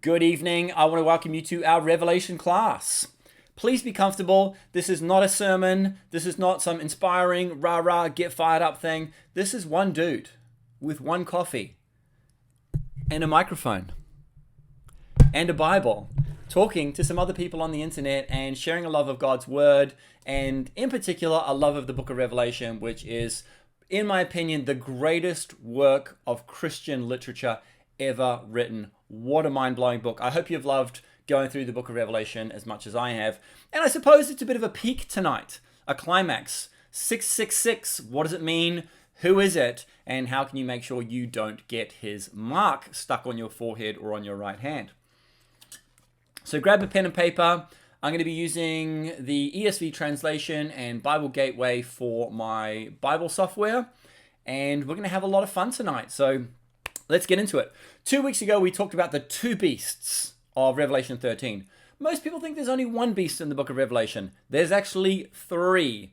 Good evening. I want to welcome you to our Revelation class. Please be comfortable. This is not a sermon. This is not some inspiring, rah-rah, get fired up thing. This is one dude with one coffee and a microphone and a Bible talking to some other people on the internet and sharing a love of God's word, and in particular, a love of the book of Revelation, which is, in my opinion, the greatest work of Christian literature ever written. What a mind-blowing book. I hope you've loved going through the book of Revelation as much as I have. And I suppose it's a bit of a peak tonight, a climax. 666, what does it mean? Who is it? And how can you make sure you don't get his mark stuck on your forehead or on your right hand? So grab a pen and paper. I'm going to be using the ESV translation and Bible Gateway for my Bible software. And we're going to have a lot of fun tonight. So let's get into it. 2 weeks ago, we talked about the two beasts of Revelation 13. Most people think there's only one beast in the book of Revelation. There's actually three.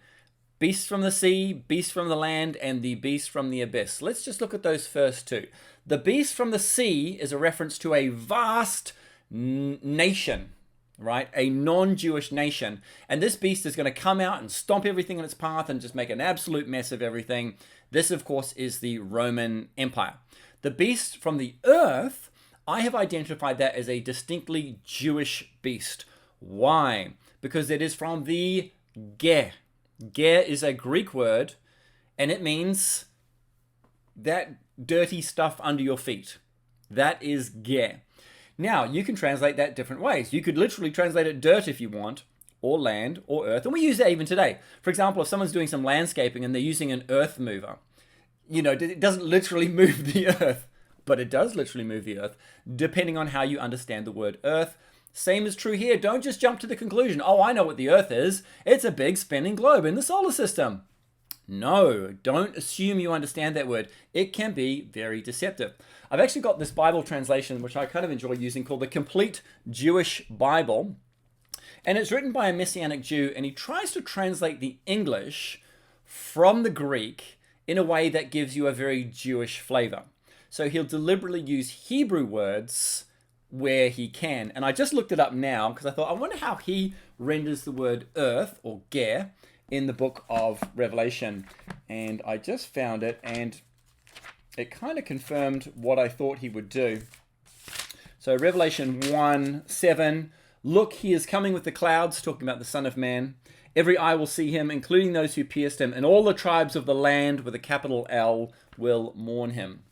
Beast from the sea, beast from the land, and the beast from the abyss. Let's just look at those first two. The beast from the sea is a reference to a vast nation, right? A non-Jewish nation. And this beast is going to come out and stomp everything in its path and just make an absolute mess of everything. This, of course, is the Roman Empire. The beast from the earth, I have identified that as a distinctly Jewish beast. Why? Because it is from the Ger. Ger is a Greek word, and it means that dirty stuff under your feet. That is Ger. Now, you can translate that different ways. You could literally translate it dirt if you want, or land, or earth, and we use that even today. For example, if someone's doing some landscaping and they're using an earth mover, you know, it doesn't literally move the earth, but it does literally move the earth, depending on how you understand the word earth. Same is true here. Don't just jump to the conclusion, oh, I know what the earth is. It's a big spinning globe in the solar system. No, don't assume you understand that word. It can be very deceptive. I've actually got this Bible translation, which I kind of enjoy using, called the Complete Jewish Bible. And it's written by a Messianic Jew, and he tries to translate the English from the Greek in a way that gives you a very Jewish flavor. So he'll deliberately use Hebrew words where he can. And I just looked it up now because I thought, I wonder how he renders the word earth, or ger, in the book of Revelation. And I just found it, and it kind of confirmed what I thought he would do. So Revelation 1:7, look, he is coming with the clouds, talking about the Son of Man. Every eye will see him, including those who pierced him, and all the tribes of the land with a capital L will mourn him.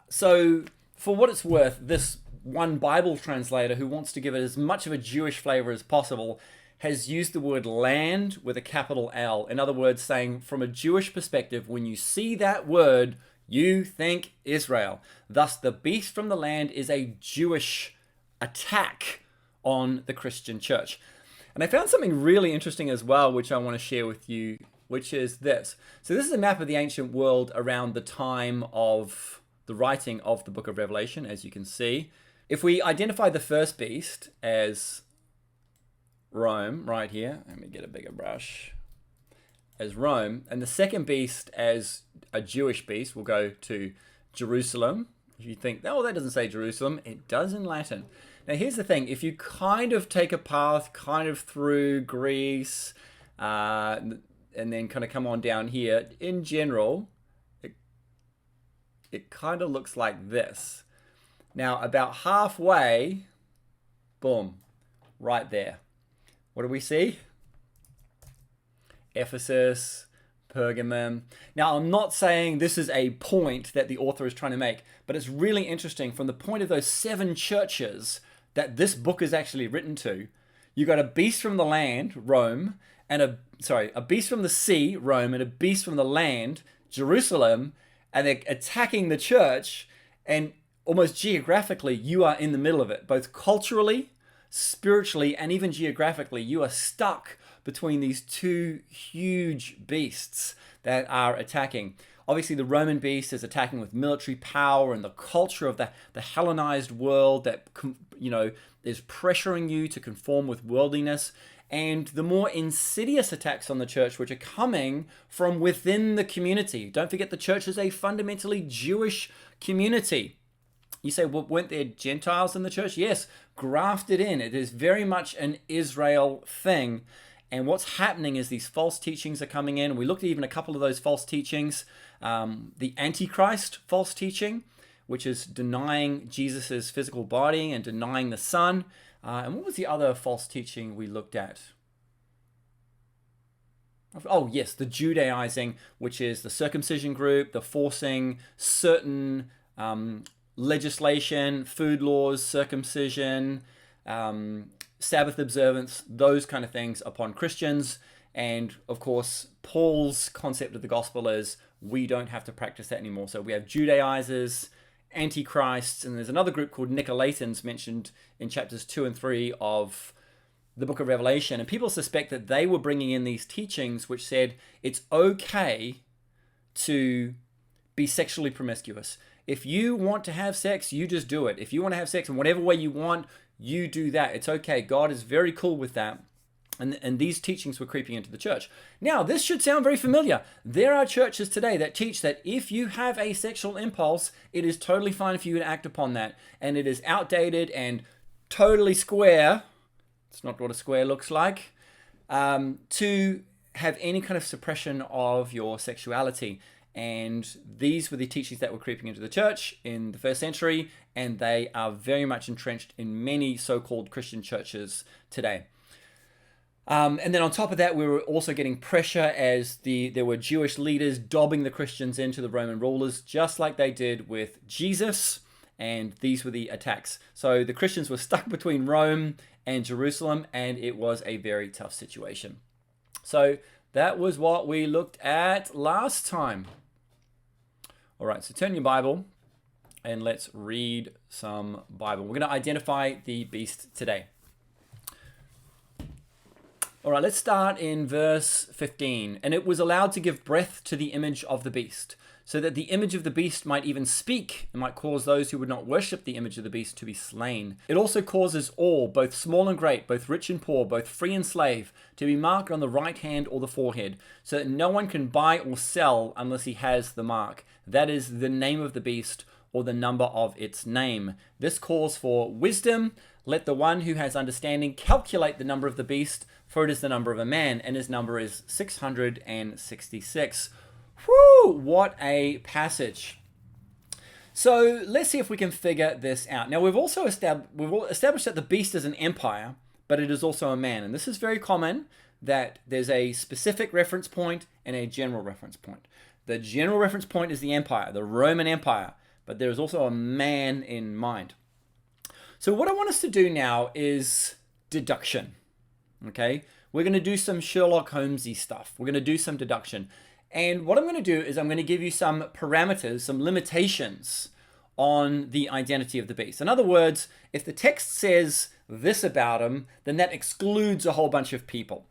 So, for what it's worth, this one Bible translator who wants to give it as much of a Jewish flavor as possible has used the word land with a capital L. In other words, saying from a Jewish perspective, when you see that word, you think Israel. Thus, the beast from the land is a Jewish attack on the Christian church. And I found something really interesting as well, which I want to share with you, which is this. So this is a map of the ancient world around the time of the writing of the book of Revelation, as you can see. If we identify the first beast as Rome, right here, let me get a bigger brush, as Rome, and the second beast as a Jewish beast, we'll go to Jerusalem. If you think, oh, that doesn't say Jerusalem, it does in Latin. Now, here's the thing. If you kind of take a path kind of through Greece and then kind of come on down here, in general, it kind of looks like this. Now, about halfway, boom, right there. What do we see? Ephesus, Pergamum. Now, I'm not saying this is a point that the author is trying to make, but it's really interesting from the point of those seven churches that this book is actually written to. You got a beast from the land, Rome, and a beast from the sea, Rome, and a beast from the land, Jerusalem, and they're attacking the church, and almost geographically, you are in the middle of it, both culturally, spiritually, and even geographically. You are stuck between these two huge beasts that are attacking. Obviously, the Roman beast is attacking with military power and the culture of the Hellenized world that, you know, is pressuring you to conform with worldliness. And the more insidious attacks on the church, which are coming from within the community. Don't forget, the church is a fundamentally Jewish community. You say, well, weren't there Gentiles in the church? Yes, grafted in. It is very much an Israel thing. And what's happening is these false teachings are coming in. We looked at even a couple of those false teachings. The Antichrist false teaching, which is denying Jesus's physical body and denying the Son. And what was the other false teaching we looked at? Oh, yes, the Judaizing, which is the circumcision group, the forcing certain legislation, food laws, circumcision, Sabbath observance, those kind of things upon Christians. And of course, Paul's concept of the gospel is we don't have to practice that anymore. So we have Judaizers, Antichrists, and there's another group called Nicolaitans mentioned in chapters 2 and 3 of the book of Revelation. And people suspect that they were bringing in these teachings which said it's okay to be sexually promiscuous. If you want to have sex, you just do it. If you want to have sex in whatever way you want, you do that. It's okay. God is very cool with that. And these teachings were creeping into the church. Now, this should sound very familiar. There are churches today that teach that if you have a sexual impulse, it is totally fine for you to act upon that. And it is outdated and totally square. It's not what a square looks like. To have any kind of suppression of your sexuality. And these were the teachings that were creeping into the church in the first century, and they are very much entrenched in many so-called Christian churches today. And then on top of that, we were also getting pressure as there were Jewish leaders dobbing the Christians into the Roman rulers, just like they did with Jesus, and these were the attacks. So the Christians were stuck between Rome and Jerusalem, and it was a very tough situation. So that was what we looked at last time. All right, so turn your Bible and let's read some Bible. We're going to identify the beast today. All right, let's start in verse 15. And it was allowed to give breath to the image of the beast, so that the image of the beast might even speak and might cause those who would not worship the image of the beast to be slain. It also causes all, both small and great, both rich and poor, both free and slave, to be marked on the right hand or the forehead, so that no one can buy or sell unless he has the mark. That is the name of the beast or the number of its name. This calls for wisdom. Let the one who has understanding calculate the number of the beast, for it is the number of a man, and his number is 666. Whew, what a passage. So let's see if we can figure this out. Now we've established that the beast is an empire, but it is also a man. And this is very common, that there's a specific reference point and a general reference point. The general reference point is the empire, the Roman Empire, but there is also a man in mind. So what I want us to do now is deduction. Okay? We're going to do some Sherlock Holmesy stuff. We're going to do some deduction. And what I'm going to do is I'm going to give you some parameters, some limitations on the identity of the beast. In other words, if the text says this about him, then that excludes a whole bunch of people.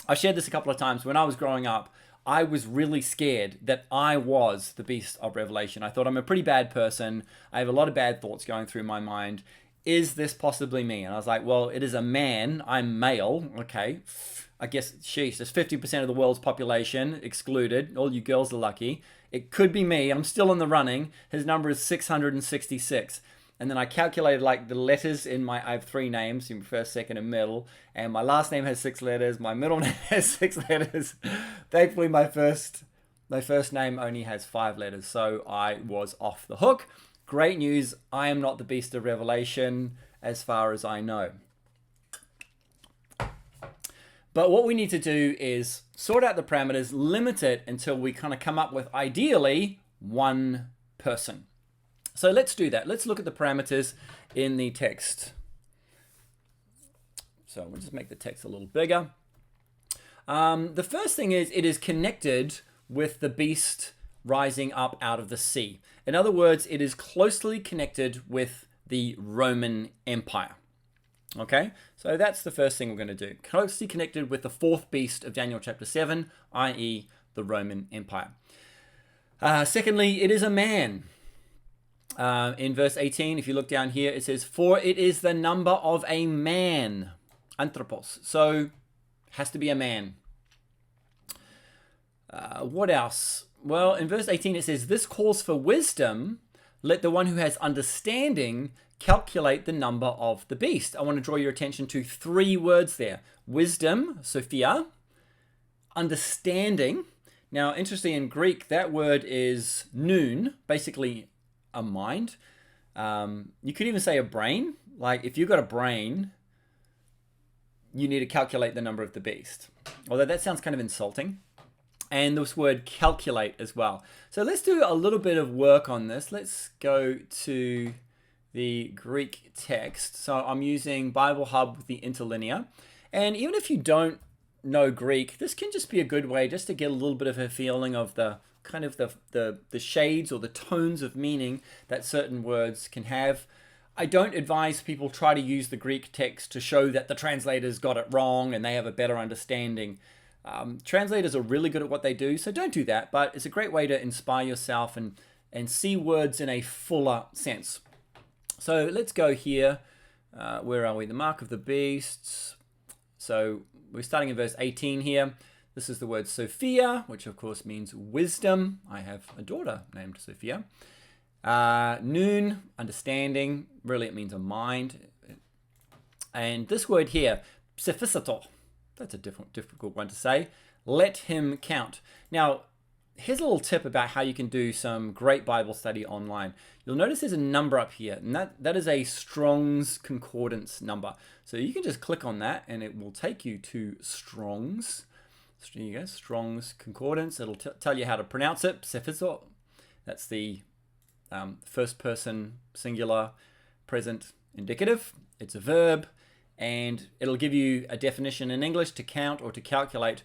I shared this a couple of times. When I was growing up, I was really scared that I was the beast of Revelation. I thought I'm a pretty bad person. I have a lot of bad thoughts going through my mind. Is this possibly me? And I was like, well, it is a man. I'm male. Okay. I guess, sheesh, there's 50% of the world's population excluded. All you girls are lucky. It could be me. I'm still in the running. His number is 666. And then I calculated like the letters in I have 3 names, in first, second, and middle. And my last name has 6 letters. My middle name has 6 letters. Thankfully, my first name only has 5 letters. So I was off the hook. Great news. I am not the beast of Revelation as far as I know. But what we need to do is sort out the parameters, limit it until we kind of come up with, ideally, one person. So let's do that. Let's look at the parameters in the text. So we'll just make the text a little bigger. The first thing is it is connected with the beast rising up out of the sea. In other words, it is closely connected with the Roman Empire. Okay, so that's the first thing we're going to do. Closely connected with the 4th beast of Daniel chapter 7, i.e. the Roman Empire. Secondly, it is a man. In verse 18, if you look down here, it says, for it is the number of a man. Anthropos. So, has to be a man. What else? Well, in verse 18, it says, this calls for wisdom. let the one who has understanding calculate the number of the beast. I want to draw your attention to 3 words there. Wisdom, Sophia, understanding. Now, interestingly, in Greek, that word is noon, basically a mind. You could even say a brain. Like, if you've got a brain, you need to calculate the number of the beast. Although that sounds kind of insulting. And this word calculate as well. So let's do a little bit of work on this. Let's go to the Greek text. So I'm using Bible Hub with the interlinear. And even if you don't know Greek, this can just be a good way just to get a little bit of a feeling of the kind of the shades or the tones of meaning that certain words can have. I don't advise people try to use the Greek text to show that the translators got it wrong and they have a better understanding. Translators are really good at what they do, so don't do that, but it's a great way to inspire yourself and see words in a fuller sense. So let's go here. Where are we? The mark of the beasts. So we're starting in verse 18 here. This is the word Sophia, which of course means wisdom. I have a daughter named Sophia. Noon, understanding. Really, it means a mind. And this word here, psephisator. That's a difficult one to say. Let him count. Now, here's a little tip about how you can do some great Bible study online. You'll notice there's a number up here, and that is a Strong's Concordance number. So you can just click on that, and it will take you to Strong's. There you go, Strong's Concordance. It'll tell you how to pronounce it. Psephisator. That's the first person singular present indicative. It's a verb. And it'll give you a definition in English to count or to calculate,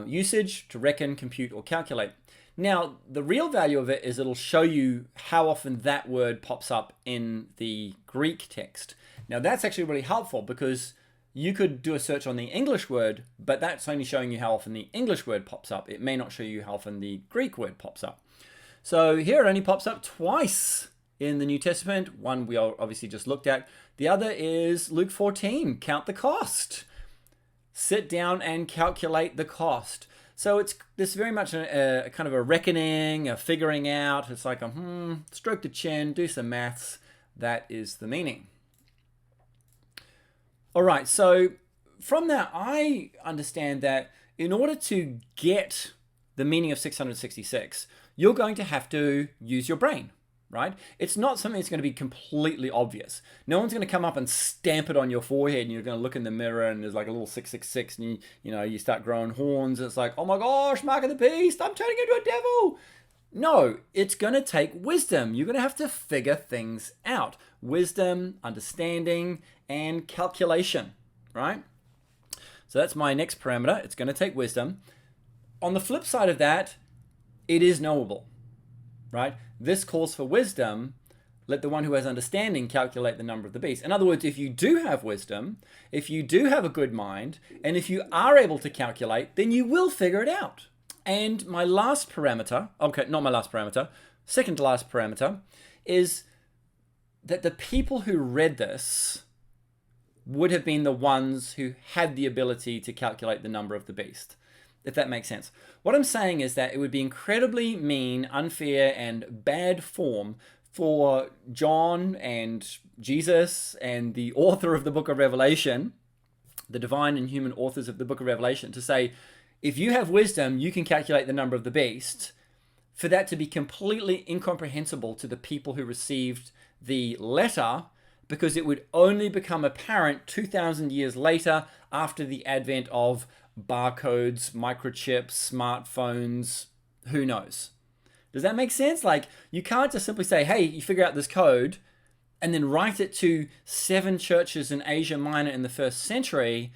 usage, to reckon, compute, or calculate. Now, the real value of it is it'll show you how often that word pops up in the Greek text. Now, that's actually really helpful because you could do a search on the English word, but that's only showing you how often the English word pops up. It may not show you how often the Greek word pops up. So here it only pops up twice in the New Testament. One we obviously just looked at. The other is Luke 14, count the cost. Sit down and calculate the cost. So it's this very much a kind of a reckoning, a figuring out. It's like stroke the chin, do some maths. That is the meaning. All right, so from that, I understand that in order to get the meaning of 666, you're going to have to use your brain. Right? It's not something that's going to be completely obvious. No one's going to come up and stamp it on your forehead and you're going to look in the mirror and there's like a little 666 and you start growing horns. And it's like, oh my gosh, mark of the beast, I'm turning into a devil. No, it's going to take wisdom. You're going to have to figure things out. Wisdom, understanding, and calculation, right? So that's my next parameter. It's going to take wisdom. On the flip side of that, it is knowable, right? This calls for wisdom. Let the one who has understanding calculate the number of the beast. In other words, if you do have wisdom, if you do have a good mind, and if you are able to calculate, then you will figure it out. And my last parameter, okay, not my last parameter, second to last parameter, is that the people who read this would have been the ones who had the ability to calculate the number of the beast. If that makes sense. What I'm saying is that it would be incredibly mean, unfair, and bad form for John and Jesus and the author of the book of Revelation, the divine and human authors of the book of Revelation, to say, if you have wisdom, you can calculate the number of the beast, for that to be completely incomprehensible to the people who received the letter, because it would only become apparent 2,000 years later after the advent of barcodes, microchips, smartphones, who knows? Does that make sense? Like, you can't just simply say, hey, you figure out this code and then write it to 7 churches in Asia Minor in the 1st century,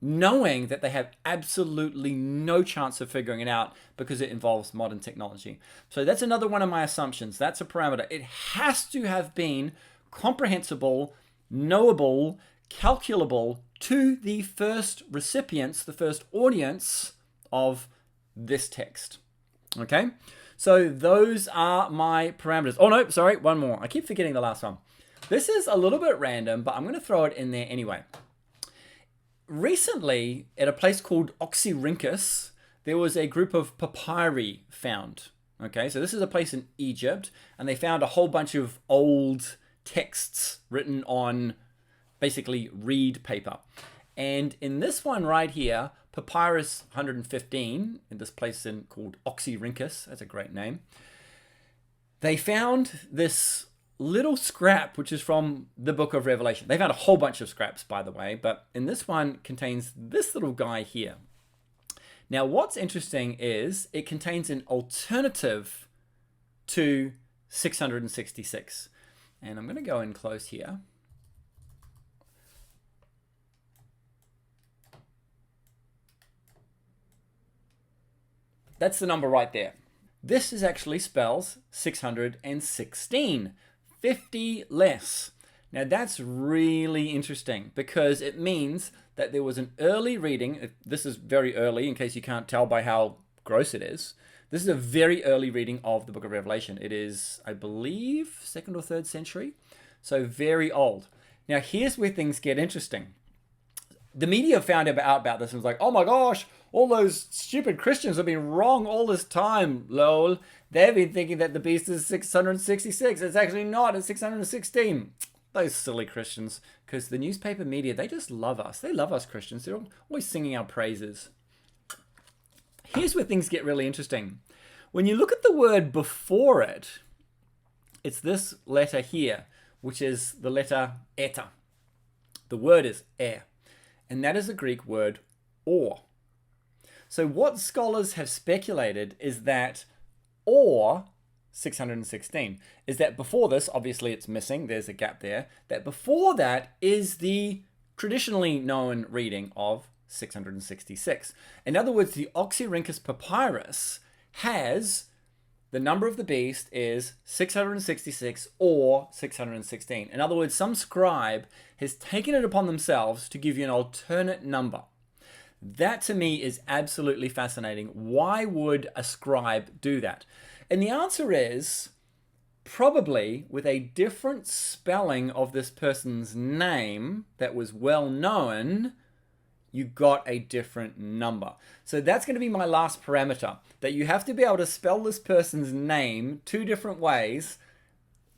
knowing that they have absolutely no chance of figuring it out because it involves modern technology. So that's another one of my assumptions. That's a parameter. It has to have been comprehensible, knowable, calculable to the first recipients, the first audience of this text. Okay, so those are my parameters. Oh no, sorry, one more. I keep forgetting the last one. This is a little bit random, but I'm going to throw it in there anyway. Recently, at a place called Oxyrhynchus, there was a group of papyri found. Okay, so this is a place in Egypt, and they found a whole bunch of old texts written on basically reed paper. And in this one right here, Papyrus 115, in this place called Oxyrhynchus, that's a great name, they found this little scrap, which is from the book of Revelation. They found a whole bunch of scraps, by the way, but in this one contains this little guy here. Now, what's interesting is it contains an alternative to 666. And I'm going to go in close here. That's the number right there. This is actually spells 616, 50 less. Now that's really interesting because it means that there was an early reading. This is very early in case you can't tell by how gross it is. This is a very early reading of the book of Revelation. It is, I believe, 2nd or 3rd century. So very old. Now here's where things get interesting. The media found out about this and was like, oh my gosh, all those stupid Christians have been wrong all this time, lol. They've been thinking that the beast is 666. It's actually not, it's 616. Those silly Christians. Because the newspaper media, they just love us. They love us Christians. They're always singing our praises. Here's where things get really interesting. When you look at the word before it, it's this letter here, which is the letter eta. The word is and that is the Greek word or. So what scholars have speculated is that or 616 is that before this, obviously it's missing, there's a gap there, that before that is the traditionally known reading of 666. In other words, the Oxyrhynchus papyrus has the number of the beast is 666 or 616. In other words, some scribe has taken it upon themselves to give you an alternate number. That to me is absolutely fascinating. Why would a scribe do that? And the answer is probably with a different spelling of this person's name that was well known, you got a different number. So that's going to be my last parameter, that you have to be able to spell this person's name 2 different ways.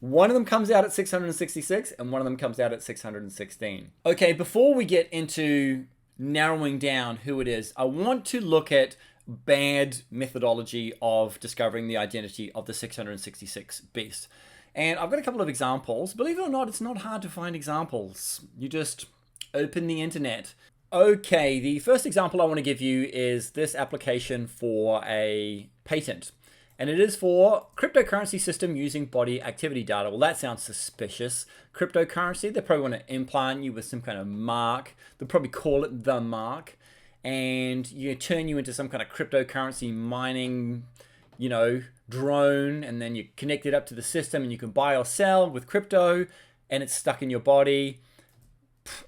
One of them comes out at 666 and one of them comes out at 616. Okay, before we get into narrowing down who it is, I want to look at bad methodology of discovering the identity of the 666 beast. And I've got a couple of examples. Believe it or not, it's not hard to find examples. You just open the internet. Okay, the first example I want to give you is this application for a patent. And it is for cryptocurrency system using body activity data. Well, that sounds suspicious. Cryptocurrency, they probably want to implant you with some kind of mark. They'll probably call it the mark. And you turn you into some kind of cryptocurrency mining, drone. And then you connect it up to the system and you can buy or sell with crypto. And it's stuck in your body.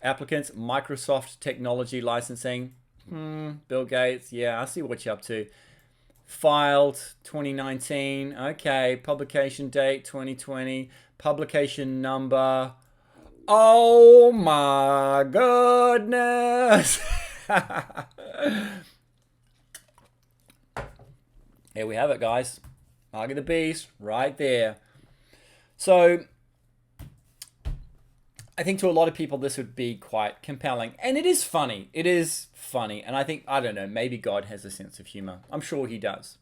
Applicants, Microsoft technology licensing. Bill Gates, yeah, I see what you're up to. Filed 2019. Okay, publication date 2020. Publication number. Oh my goodness. Here we have it, guys. Mark of the beast right there. So I think to a lot of people this would be quite compelling. And it is funny. It is funny. And I think, I don't know, maybe God has a sense of humor. I'm sure he does.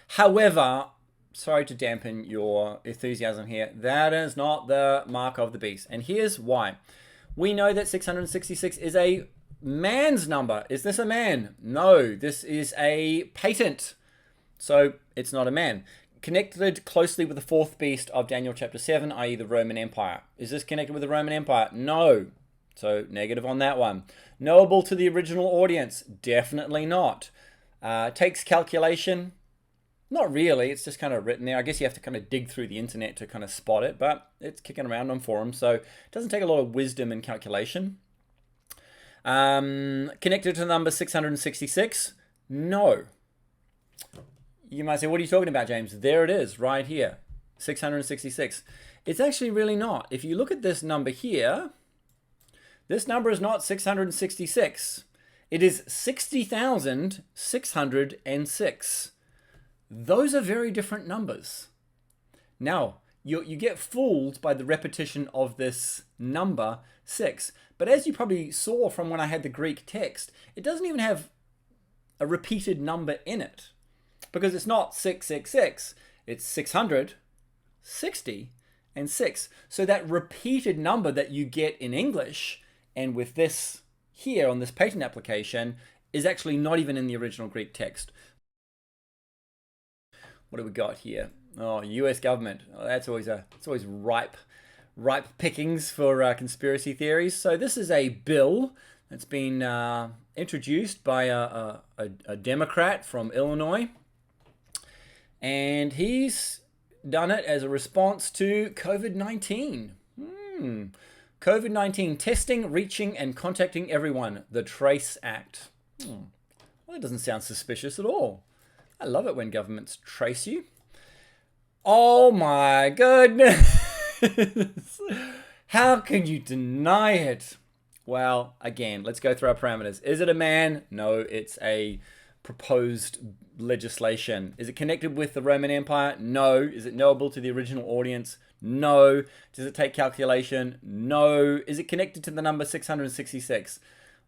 However, sorry to dampen your enthusiasm here, that is not the mark of the beast. And here's why. We know that 666 is a man's number. Is this a man? No, this is a patent. So it's not a man. Connected closely with the 4th beast of Daniel chapter 7, i.e. the Roman Empire. Is this connected with the Roman Empire? No. So negative on that one. Knowable to the original audience? Definitely not. Takes calculation? Not really. It's just kind of written there. I guess you have to kind of dig through the internet to kind of spot it, but it's kicking around on forums, so it doesn't take a lot of wisdom and calculation. Connected to the number 666? No. You might say, what are you talking about, James? There it is, right here, 666. It's actually really not. If you look at this number here, this number is not 666. It is 60,606. Those are very different numbers. Now, you get fooled by the repetition of this number 6. But as you probably saw from when I had the Greek text, it doesn't even have a repeated number in it. Because it's not 666, it's 660 and 6. So that repeated number that you get in English, and with this here on this patent application, is actually not even in the original Greek text. What do we got here? Oh, US government. Oh, it's always ripe pickings for conspiracy theories. So this is a bill that's been introduced by a Democrat from Illinois. And he's done it as a response to COVID-19. COVID-19 testing, reaching, and contacting everyone. The TRACE Act. Well, that doesn't sound suspicious at all. I love it when governments trace you. Oh my goodness. How can you deny it? Well, again, let's go through our parameters. Is it a man? No, it's a proposed legislation. Is it connected with the Roman Empire? No. Is it knowable to the original audience? No. Does it take calculation? No. Is it connected to the number 666?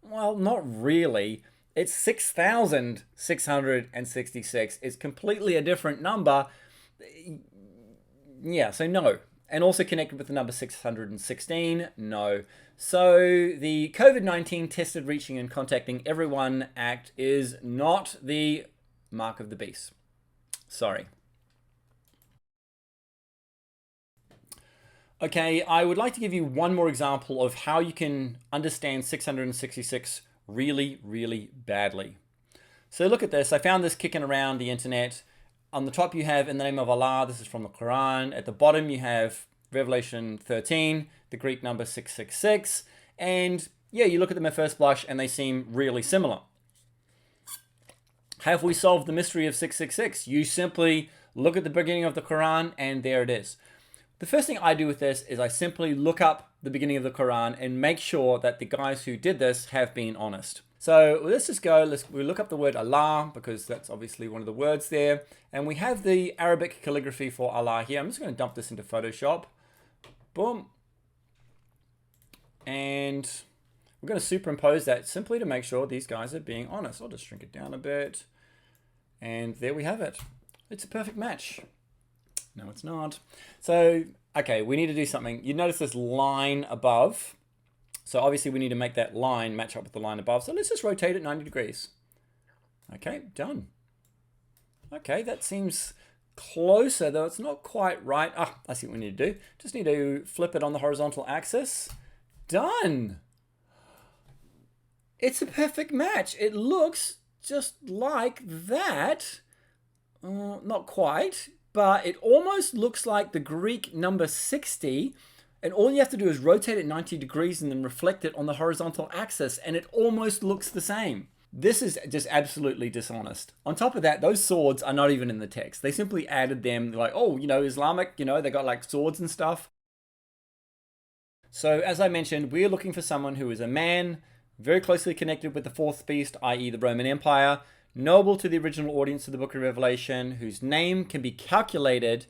Well, not really. It's 6,666. It's completely a different number. Yeah, so no. And also connected with the number 616? No. So the COVID-19 tested, reaching, and contacting everyone act is not the mark of the beast. Sorry. Okay, I would like to give you one more example of how you can understand 666 really, really badly. So look at this. I found this kicking around the internet. On the top you have "in the name of Allah." This is from the Quran. At the bottom you have Revelation 13, the Greek number 666. And yeah, you look at them at first blush and they seem really similar. Have we solved the mystery of 666? You simply look at the beginning of the Quran and there it is. The first thing I do with this is I simply look up the beginning of the Quran and make sure that the guys who did this have been honest. So let's just go, we look up the word Allah because that's obviously one of the words there. And we have the Arabic calligraphy for Allah here. I'm just going to dump this into Photoshop. Boom. And we're going to superimpose that simply to make sure these guys are being honest. I'll just shrink it down a bit. And there we have it. It's a perfect match. No, it's not. So, okay, we need to do something. You notice this line above. So obviously we need to make that line match up with the line above. So let's just rotate it 90 degrees. Okay, done. Okay, that seems closer, though it's not quite right. Ah, I see what we need to do. Just need to flip it on the horizontal axis. Done. It's a perfect match. It looks just like that. Not quite, but it almost looks like the Greek number 60. And all you have to do is rotate it 90 degrees and then reflect it on the horizontal axis, and it almost looks the same. This is just absolutely dishonest. On top of that, those swords are not even in the text. They simply added them, like, oh, you know, Islamic, you know, they got like swords and stuff. So as I mentioned, we're looking for someone who is a man, very closely connected with the fourth beast, i.e. the Roman Empire, knowable to the original audience of the book of Revelation, whose name can be calculated,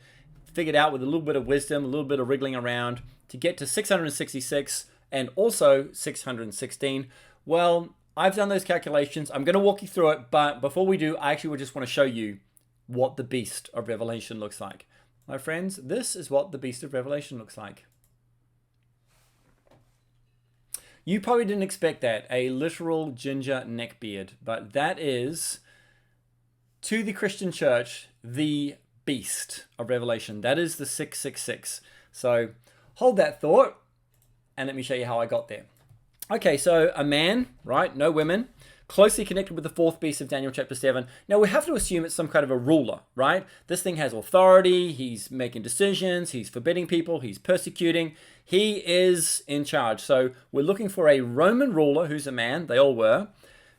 figured out with a little bit of wisdom, a little bit of wriggling around, to get to 666 and also 616. Well, I've done those calculations. I'm going to walk you through it, but before we do, I actually would just want to show you what the beast of Revelation looks like. My friends, this is what the beast of Revelation looks like. You probably didn't expect that, a literal ginger neckbeard, but that is, to the Christian church, the beast of Revelation. That is the 666. So hold that thought and let me show you how I got there. Okay, so a man, right? No women. Closely connected with the fourth beast of Daniel chapter 7. Now we have to assume it's some kind of a ruler, right? This thing has authority. He's making decisions. He's forbidding people. He's persecuting. He is in charge. So we're looking for a Roman ruler who's a man. They all were.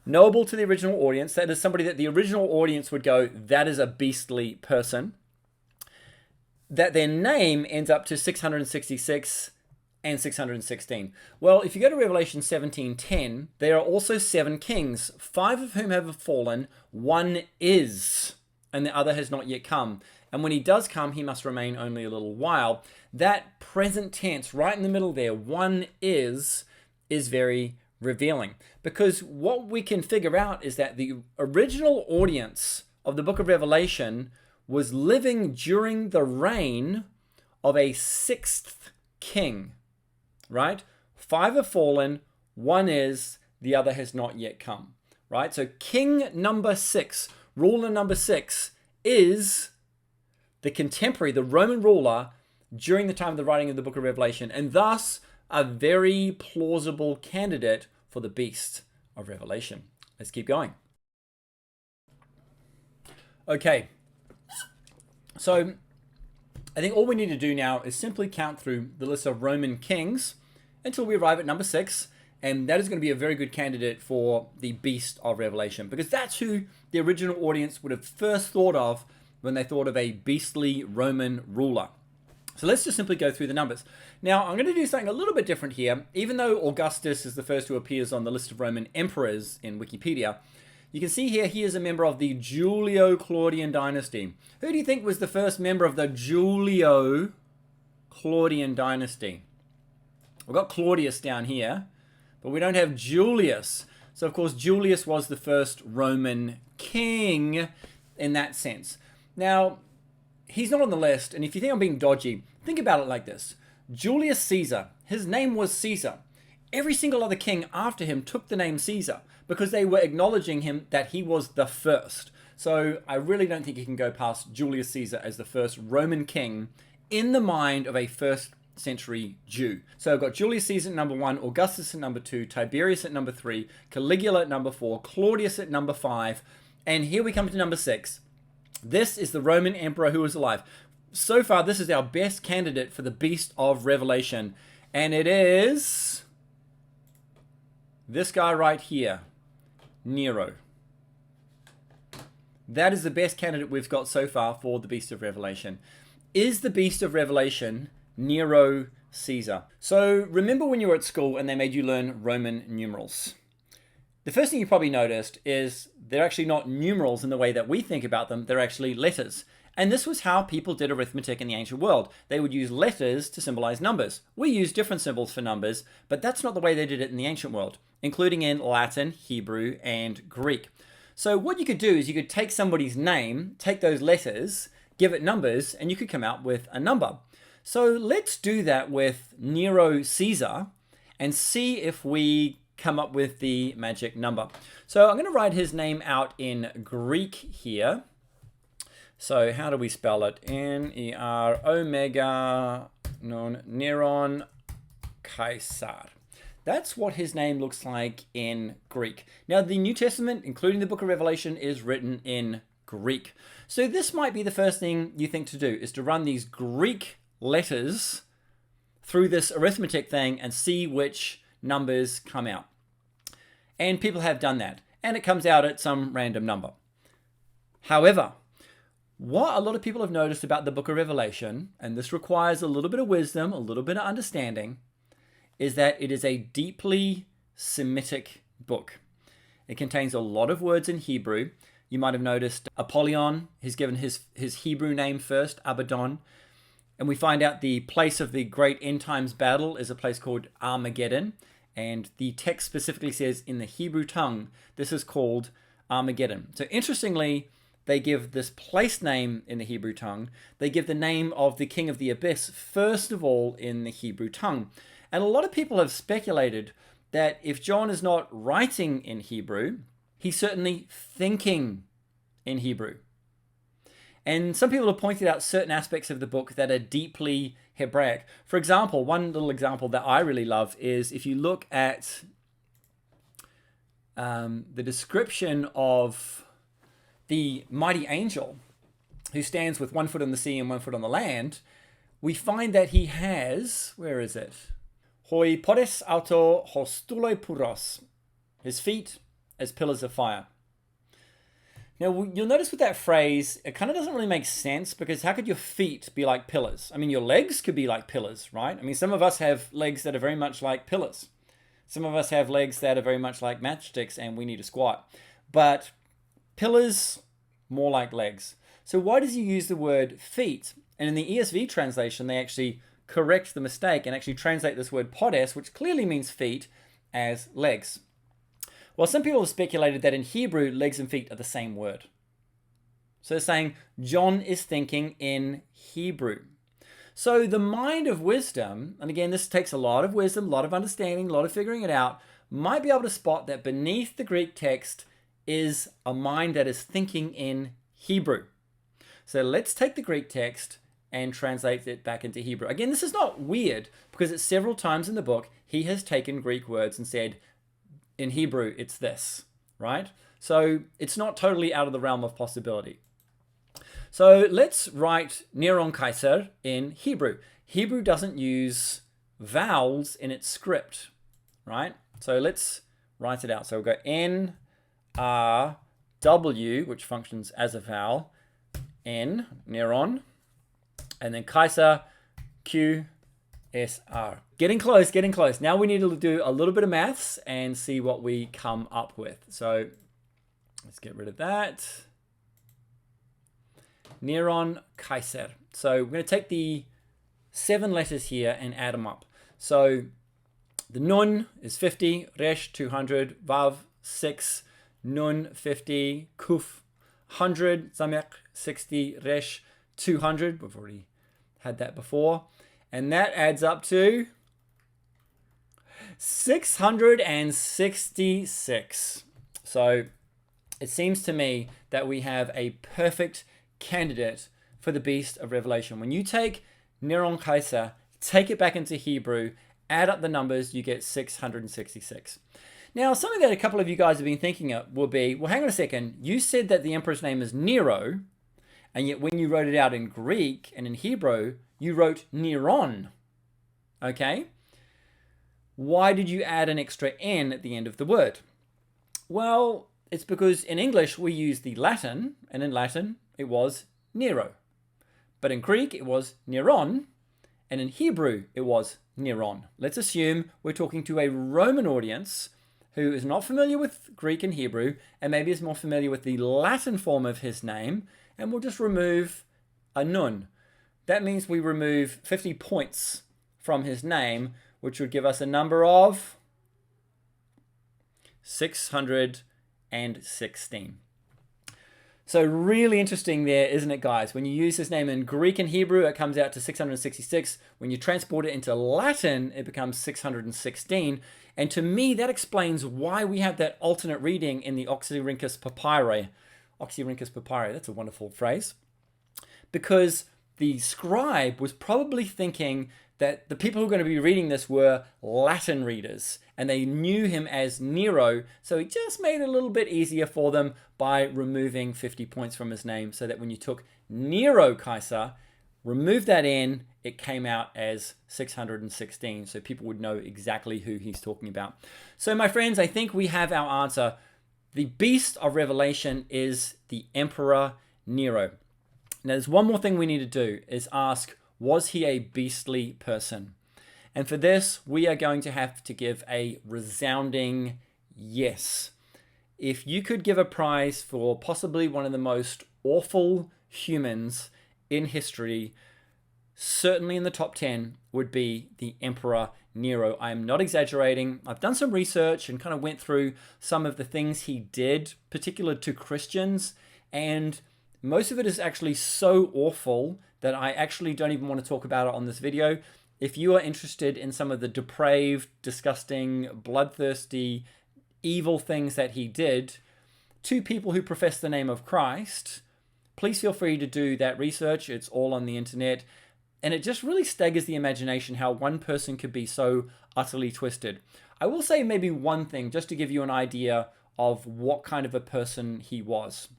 Knowable to the original audience. That is somebody that the original audience would go, that is a beastly person. That their name ends up to 666 and 616. Well, if you go to Revelation 17:10, there are also 7 kings, 5 of whom have fallen, 1 is. and the other has not yet come. And when he does come, he must remain only a little while. That present tense right in the middle there, one is very revealing. Because what we can figure out is that the original audience of the book of Revelation was living during the reign of a sixth king, right? 5 have fallen, 1 is, the other has not yet come, right? So king number 6, ruler number 6, is the contemporary, the Roman ruler during the time of the writing of the book of Revelation, and thus a very plausible candidate for the beast of Revelation. Let's keep going. Okay, so I think all we need to do now is simply count through the list of Roman kings until we arrive at number 6, and that is going to be a very good candidate for the beast of Revelation, because that's who the original audience would have first thought of when they thought of a beastly Roman ruler. So let's just simply go through the numbers. Now, I'm going to do something a little bit different here. Even though Augustus is the first who appears on the list of Roman emperors in Wikipedia, you can see here he is a member of the Julio-Claudian dynasty. Who do you think was the first member of the Julio-Claudian dynasty? We've got Claudius down here, but we don't have Julius. So, of course, Julius was the first Roman king in that sense. Now, he's not on the list, and if you think I'm being dodgy, think about it like this. Julius Caesar, his name was Caesar. Every single other king after him took the name Caesar because they were acknowledging him that he was the first. So I really don't think you can go past Julius Caesar as the first Roman king in the mind of a first century Jew. So I've got Julius Caesar at number 1, Augustus at number 2, Tiberius at number 3, Caligula at number 4, Claudius at number 5, and here we come to number 6. This is the Roman emperor who was alive. So far, this is our best candidate for the beast of Revelation, and it is this guy right here, Nero. That is the best candidate we've got so far for the beast of Revelation. Is the beast of Revelation Nero Caesar? So remember when you were at school and they made you learn Roman numerals? The first thing you probably noticed is they're actually not numerals in the way that we think about them. They're actually letters. And this was how people did arithmetic in the ancient world. They would use letters to symbolize numbers. We use different symbols for numbers, but that's not the way they did it in the ancient world, including in Latin, Hebrew, and Greek. So what you could do is you could take somebody's name, take those letters, give it numbers, and you could come out with a number. So let's do that with Nero Caesar and see if we come up with the magic number. So I'm going to write his name out in Greek here. So how do we spell it? N-E-R omega non Neron Caesar. That's what his name looks like in Greek. Now, the New Testament, including the book of Revelation, is written in Greek. So this might be the first thing you think to do, is to run these Greek letters through this arithmetic thing and see which numbers come out. And people have done that, and it comes out at some random number. However, what a lot of people have noticed about the book of Revelation, and this requires a little bit of wisdom, a little bit of understanding, is that it is a deeply Semitic book. It contains a lot of words in Hebrew. You might have noticed Apollyon, he's given his Hebrew name first, Abaddon. And we find out the place of the great end times battle is a place called Armageddon. And the text specifically says in the Hebrew tongue, this is called Armageddon. So interestingly, they give this place name in the Hebrew tongue. They give the name of the king of the abyss, first of all, in the Hebrew tongue. And a lot of people have speculated that if John is not writing in Hebrew, he's certainly thinking in Hebrew. And some people have pointed out certain aspects of the book that are deeply Hebraic. For example, one little example that I really love is if you look at the description of the mighty angel who stands with 1 foot on the sea and 1 foot on the land, we find that he has, where is it? Hoi podes auto hostuloi puros, his feet as pillars of fire. Now, you'll notice with that phrase, it kind of doesn't really make sense, because how could your feet be like pillars? I mean, your legs could be like pillars, right? I mean, some of us have legs that are very much like pillars. Some of us have legs that are very much like matchsticks and we need to squat. But pillars, more like legs. So why does he use the word feet? And in the ESV translation, they actually correct the mistake and actually translate this word podes, which clearly means feet, as legs. Well, some people have speculated that in Hebrew, legs and feet are the same word. So they're saying John is thinking in Hebrew. So the mind of wisdom, and again, this takes a lot of wisdom, a lot of understanding, a lot of figuring it out, might be able to spot that beneath the Greek text is a mind that is thinking in Hebrew. So let's take the Greek text and translate it back into Hebrew. Again, this is not weird because it's several times in the book he has taken Greek words and said, in Hebrew, it's this, right? So it's not totally out of the realm of possibility. So let's write Nero Kaiser in Hebrew. Hebrew doesn't use vowels in its script, right? So let's write it out. So we'll go N, R, W, which functions as a vowel, N, Neron, and then Kaiser, Q, S, R. Getting close, getting close. Now we need to do a little bit of maths and see what we come up with. So let's get rid of that. Neron Kaiser. So we're going to take the 7 letters here and add them up. So the Nun is 50, Resh 200, Vav 6, Nun 50, Kuf 100, Zamek 60, Resh 200. We've already had that before. And that adds up to 666. So it seems to me that we have a perfect candidate for the beast of Revelation. When you take Neron Kaiser, take it back into Hebrew, add up the numbers, you get 666. Now, something that a couple of you guys have been thinking of will be, well, hang on a second. You said that the emperor's name is Nero, and yet when you wrote it out in Greek and in Hebrew, you wrote Neron. Okay? Why did you add an extra N at the end of the word? Well, it's because in English we use the Latin, and in Latin it was Nero. But in Greek it was Neron, and in Hebrew it was Neron. Let's assume we're talking to a Roman audience who is not familiar with Greek and Hebrew, and maybe is more familiar with the Latin form of his name, and we'll just remove a nun. That means we remove 50 points from his name, which would give us a number of 616. So really interesting there, isn't it, guys? When you use his name in Greek and Hebrew, it comes out to 666. When you transport it into Latin, it becomes 616. And to me, that explains why we have that alternate reading in the Oxyrhynchus papyri. Oxyrhynchus papyri, that's a wonderful phrase. Because the scribe was probably thinking that the people who were going to be reading this were Latin readers, and they knew him as Nero, so he just made it a little bit easier for them by removing 50 points from his name, so that when you took Nero Kaiser, remove that in, it came out as 616, so people would know exactly who he's talking about. So my friends, I think we have our answer. The beast of Revelation is the Emperor Nero. Now there's one more thing we need to do, is ask, was he a beastly person? And for this, we are going to have to give a resounding yes. If you could give a prize for possibly one of the most awful humans in history, certainly in the top 10 would be the Emperor Nero. I am not exaggerating. I've done some research and kind of went through some of the things he did, particular to Christians, and most of it is actually so awful that I actually don't even want to talk about it on this video. If you are interested in some of the depraved, disgusting, bloodthirsty, evil things that he did to people who profess the name of Christ, please feel free to do that research. It's all on the internet. And it just really staggers the imagination how one person could be so utterly twisted. I will say maybe one thing just to give you an idea of what kind of a person he was.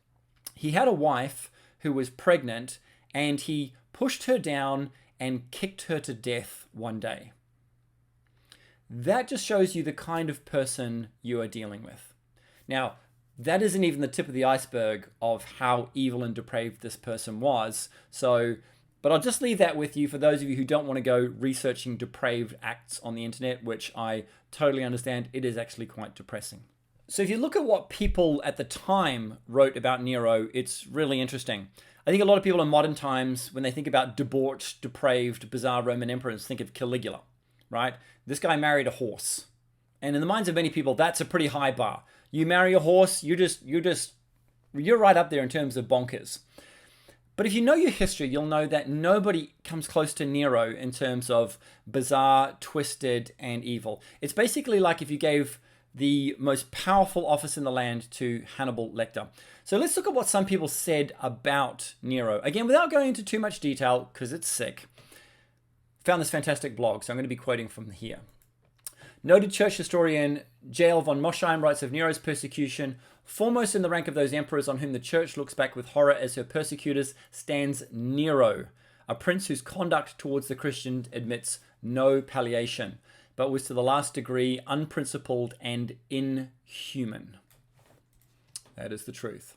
He had a wife who was pregnant, and he pushed her down and kicked her to death one day. That just shows you the kind of person you are dealing with. Now, that isn't even the tip of the iceberg of how evil and depraved this person was. But I'll just leave that with you for those of you who don't want to go researching depraved acts on the internet, which I totally understand. It is actually quite depressing. So if you look at what people at the time wrote about Nero, it's really interesting. I think a lot of people in modern times, when they think about debauched, depraved, bizarre Roman emperors, think of Caligula, right? This guy married a horse. And in the minds of many people, that's a pretty high bar. You marry a horse, you're right up there in terms of bonkers. But if you know your history, you'll know that nobody comes close to Nero in terms of bizarre, twisted, and evil. It's basically like if you gave the most powerful office in the land to Hannibal Lecter. So let's look at what some people said about Nero. Again, without going into too much detail, because it's sick. Found this fantastic blog, so I'm going to be quoting from here. Noted church historian J.L. von Mosheim writes of Nero's persecution, foremost in the rank of those emperors on whom the church looks back with horror as her persecutors stands Nero, a prince whose conduct towards the Christians admits no palliation, but was to the last degree unprincipled and inhuman. That is the truth.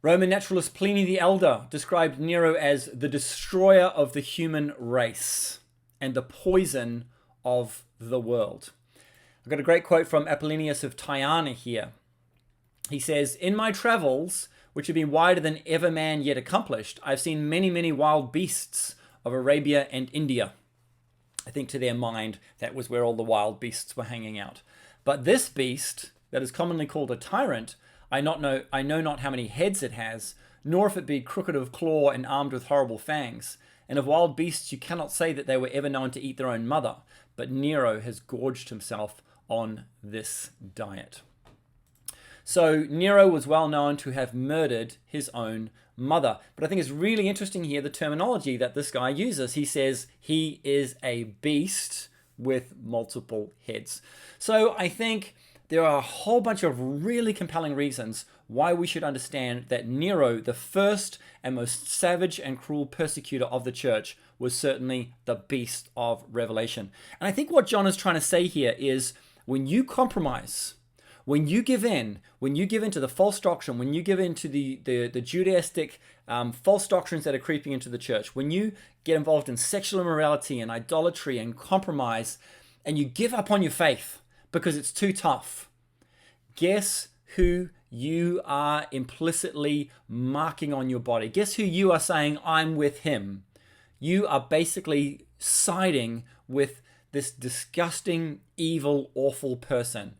Roman naturalist Pliny the Elder described Nero as the destroyer of the human race and the poison of the world. I've got a great quote from Apollonius of Tyana here. He says, "In my travels, which have been wider than ever man yet accomplished, I've seen many, many wild beasts of Arabia and India." I think to their mind, that was where all the wild beasts were hanging out. "But this beast, that is commonly called a tyrant, I know not how many heads it has, nor if it be crooked of claw and armed with horrible fangs. And of wild beasts you cannot say that they were ever known to eat their own mother, but Nero has gorged himself on this diet." So Nero was well known to have murdered his own mother. But I think it's really interesting here, the terminology that this guy uses. He says he is a beast with multiple heads. So I think there are a whole bunch of really compelling reasons why we should understand that Nero, the first and most savage and cruel persecutor of the church, was certainly the beast of Revelation. And I think what John is trying to say here is when you compromise, when you give in to the false doctrine, when you give in to the Judaistic false doctrines that are creeping into the church, when you get involved in sexual immorality and idolatry and compromise, and you give up on your faith because it's too tough, guess who you are implicitly marking on your body? Guess who you are saying, I'm with him? You are basically siding with this disgusting, evil, awful person.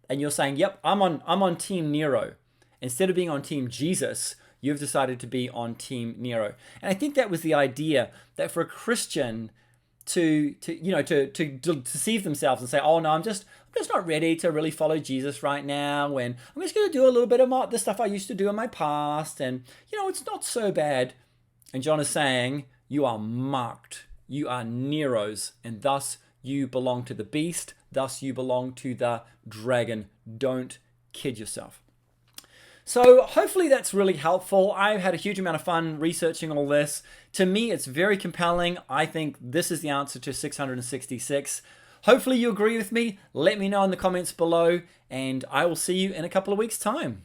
And you're saying, yep, I'm on Team Nero. Instead of being on Team Jesus, you've decided to be on Team Nero. And I think that was the idea, that for a Christian to deceive themselves and say, oh no, I'm just not ready to really follow Jesus right now, and I'm just going to do a little bit of the stuff I used to do in my past, and it's not so bad. And John is saying, you are marked, you are Nero's, and thus you belong to the beast, thus you belong to the dragon. Don't kid yourself. So hopefully that's really helpful. I've had a huge amount of fun researching all this. To me, it's very compelling. I think this is the answer to 666. Hopefully you agree with me. Let me know in the comments below, and I will see you in a couple of weeks' time.